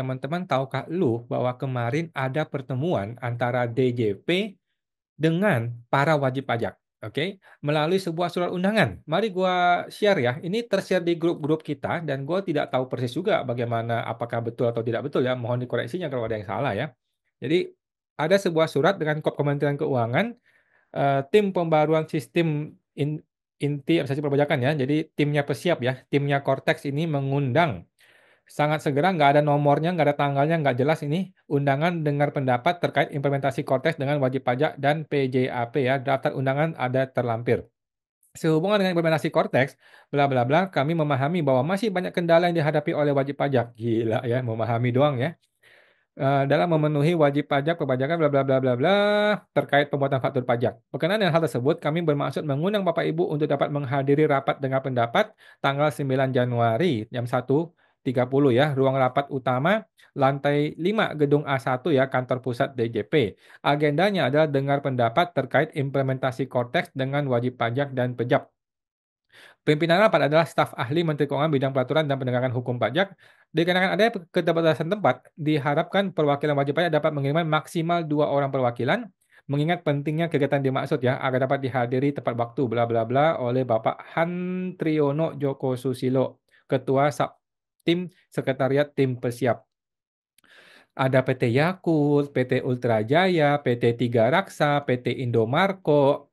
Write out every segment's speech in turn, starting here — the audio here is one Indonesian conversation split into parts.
teman-teman tahukah lu bahwa kemarin ada pertemuan antara DJP dengan para wajib pajak, oke, melalui sebuah surat undangan. Mari gua share ya. Ini ter-share di grup-grup kita dan gua tidak tahu persis juga bagaimana apakah betul atau tidak betul ya. Mohon dikoreksinya kalau ada yang salah ya. Jadi ada sebuah surat dengan Kementerian Keuangan, tim pembaruan sistem inti administrasi perpajakan ya. Jadi timnya Pesiap ya, timnya Cortex ini mengundang sangat segera, nggak ada nomornya, nggak ada tanggalnya, nggak jelas ini, undangan dengar pendapat terkait implementasi Cortex dengan wajib pajak dan PJAP ya, daftar undangan ada terlampir. Sehubungan dengan implementasi Cortex, bla bla bla, kami memahami bahwa masih banyak kendala yang dihadapi oleh wajib pajak. Gila ya, memahami doang ya. Dalam memenuhi wajib pajak perpajakan bla bla bla bla bla terkait pembuatan faktur pajak. Berkenaan dengan hal tersebut, kami bermaksud mengundang Bapak Ibu untuk dapat menghadiri rapat dengar pendapat tanggal 9 Januari jam 1.30 ya, ruang rapat utama lantai 5 gedung A1 ya, kantor pusat DJP. Agendanya adalah dengar pendapat terkait implementasi Cortex dengan wajib pajak dan pejap. Pimpinan rapat adalah staf ahli Menteri Keuangan bidang peraturan dan penegakan hukum pajak. Dikarenakan adanya keterbatasan tempat, diharapkan perwakilan wajib pajak dapat mengirimkan maksimal 2 orang perwakilan, mengingat pentingnya kegiatan dimaksud ya, agar dapat dihadiri tepat waktu bla bla bla oleh Bapak Hantriono Joko Susilo, Ketua Tim Sekretariat Tim Pesiap. Ada PT Yakult, PT Ultra Jaya, PT Tiga Raksa, PT Indomarko,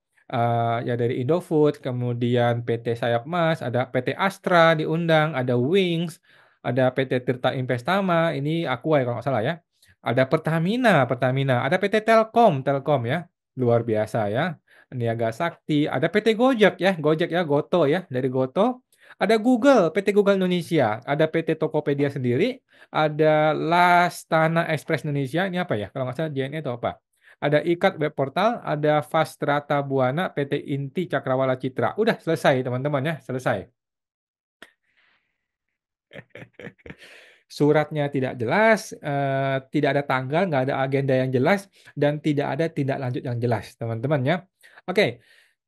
ya dari Indofood, kemudian PT Sayap Mas, ada PT Astra diundang, ada Wings, ada PT Tirta Investama, ini Aqua ya kalau nggak salah ya. Ada Pertamina, ada PT Telkom ya, luar biasa ya. Niaga Sakti, ada PT Gojek ya, Goto ya, dari Goto. Ada Google, PT Google Indonesia, ada PT Tokopedia sendiri, ada Lastana Express Indonesia, ini apa ya? Kalau nggak salah JNE atau apa? Ada Ikat Web Portal, ada Fastrata Buana, PT Inti Cakrawala Citra. Udah selesai teman-teman ya, selesai. Suratnya tidak jelas, tidak ada tanggal, nggak ada agenda yang jelas, dan tidak ada tindak lanjut yang jelas, teman-teman ya. Oke,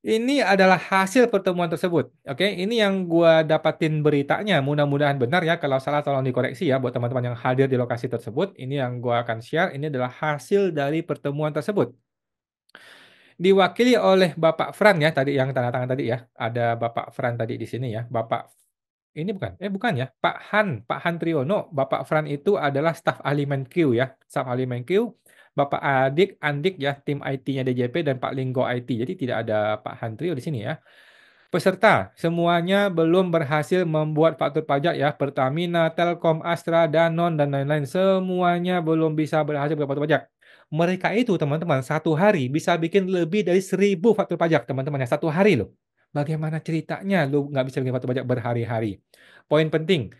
ini adalah hasil pertemuan tersebut. Oke, ini yang gua dapatin beritanya. Mudah-mudahan benar ya. Kalau salah tolong dikoreksi ya buat teman-teman yang hadir di lokasi tersebut. Ini yang gua akan share. Ini adalah hasil dari pertemuan tersebut. Diwakili oleh Bapak Fran ya tadi yang tanda tangan tadi ya. Ada Bapak Fran tadi di sini ya. Bapak ini bukan ya. Pak Han Triono. Bapak Fran itu adalah staf ahli Menkyu ya. Staf ahli Menkyu. Bapak Andik ya, tim IT-nya DJP dan Pak Linggo IT. Jadi tidak ada Pak Han Trio di sini ya. Peserta semuanya belum berhasil membuat faktur pajak ya. Pertamina, Telkom, Astra, Danon, dan lain-lain. Semuanya belum bisa berhasil membuat faktur pajak. Mereka itu teman-teman satu hari bisa bikin lebih dari 1.000 faktur pajak teman-teman ya. Satu hari loh. Bagaimana ceritanya lu nggak bisa bikin faktur pajak berhari-hari? Poin penting,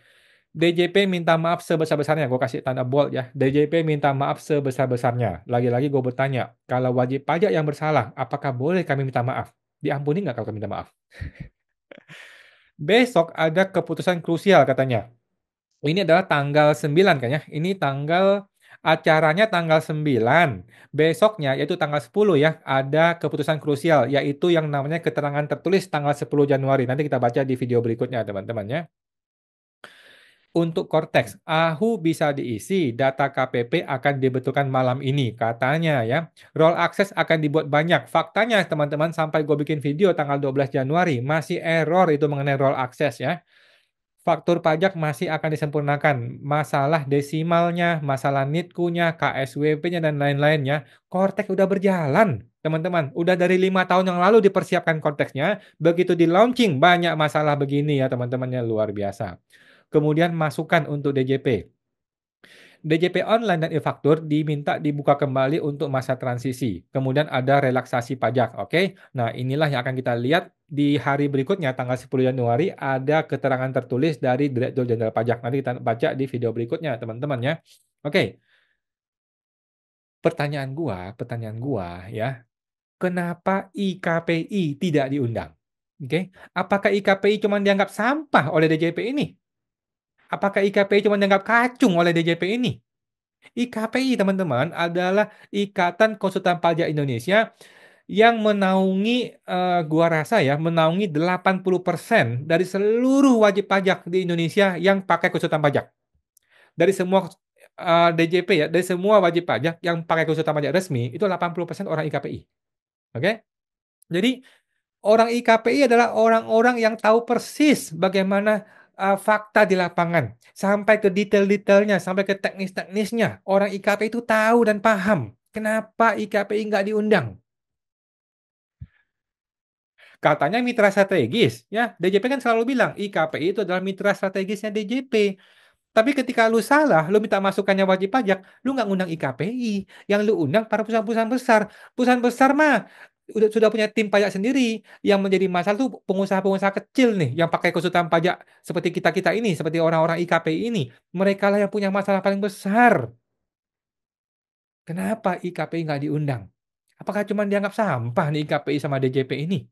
DJP minta maaf sebesar-besarnya. Gue kasih tanda bold ya. DJP minta maaf sebesar-besarnya. Lagi-lagi gue bertanya, kalau wajib pajak yang bersalah, apakah boleh kami minta maaf? Diampuni nggak kalau kami minta maaf? Besok ada keputusan krusial katanya. Ini adalah tanggal 9 kan ya. Ini acaranya tanggal 9. Besoknya yaitu tanggal 10 ya, ada keputusan krusial yaitu yang namanya keterangan tertulis tanggal 10 Januari. Nanti kita baca di video berikutnya teman-teman ya. Untuk Cortex, AHU bisa diisi, data KPP akan dibetulkan malam ini, katanya ya. Role access akan dibuat banyak. Faktanya teman-teman, sampai gue bikin video tanggal 12 Januari, masih error itu mengenai role access ya. Faktur pajak masih akan disempurnakan. Masalah desimalnya, masalah NITKU-nya, KSWP-nya, dan lain-lainnya. Cortex udah berjalan, teman-teman. Udah dari 5 tahun yang lalu dipersiapkan Cortex-nya. Begitu di launching, banyak masalah begini ya teman-temannya, luar biasa. Kemudian masukan untuk DJP. DJP online dan e-faktur diminta dibuka kembali untuk masa transisi. Kemudian ada relaksasi pajak, oke? Nah, inilah yang akan kita lihat di hari berikutnya, tanggal 10 Januari, ada keterangan tertulis dari Direktur Jenderal Pajak. Nanti kita baca di video berikutnya, teman-teman ya. Oke, pertanyaan gua ya, kenapa IKPI tidak diundang? Oke, apakah IKPI cuma dianggap sampah oleh DJP ini? Apakah IKPI cuma dianggap kacung oleh DJP ini? IKPI teman-teman adalah Ikatan Konsultan Pajak Indonesia yang menaungi, gua rasa ya, menaungi 80% dari seluruh wajib pajak di Indonesia yang pakai konsultan pajak. Dari semua DJP ya, dari semua wajib pajak yang pakai konsultan pajak resmi, itu 80% orang IKPI, oke? Jadi, orang IKPI adalah orang-orang yang tahu persis bagaimana, fakta di lapangan, sampai ke detail-detailnya, sampai ke teknis-teknisnya. Orang IKPI itu tahu dan paham, kenapa IKPI nggak diundang. Katanya mitra strategis, ya, DJP kan selalu bilang, IKPI itu adalah mitra strategisnya DJP. Tapi ketika lu salah, lu minta masukannya wajib pajak, lu nggak ngundang IKPI, yang lu undang para perusahaan-perusahaan besar. Perusahaan besar mah sudah punya tim pajak sendiri, yang menjadi masalah tuh pengusaha-pengusaha kecil nih, yang pakai konsultan pajak seperti kita-kita ini, seperti orang-orang IKPI ini. Mereka lah yang punya masalah paling besar. Kenapa IKPI nggak diundang? Apakah cuma dianggap sampah nih IKPI sama DJP ini?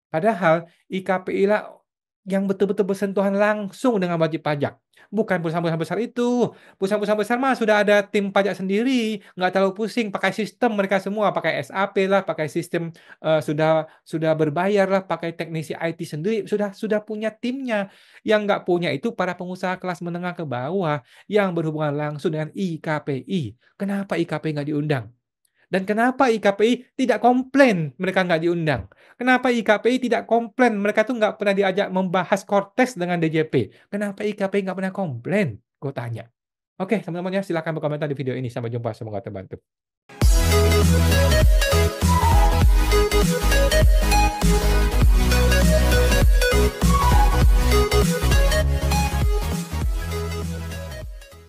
Padahal IKPI-lah yang betul-betul bersentuhan langsung dengan wajib pajak. Bukan perusahaan-perusahaan besar itu. Perusahaan-perusahaan besar mah sudah ada tim pajak sendiri, nggak terlalu pusing, pakai sistem mereka semua, pakai SAP lah, pakai sistem, sudah berbayar lah, pakai teknisi IT sendiri, sudah punya timnya. Yang nggak punya itu para pengusaha kelas menengah ke bawah yang berhubungan langsung dengan IKPI. Kenapa IKPI nggak diundang? Dan kenapa IKPI tidak komplain mereka nggak diundang? Kenapa IKPI tidak komplain mereka tuh nggak pernah diajak membahas Kortes dengan DJP? Kenapa IKPI nggak pernah komplain? Gue tanya. Oke, teman-teman ya, silakan berkomentar di video ini. Sampai jumpa, semoga terbantu.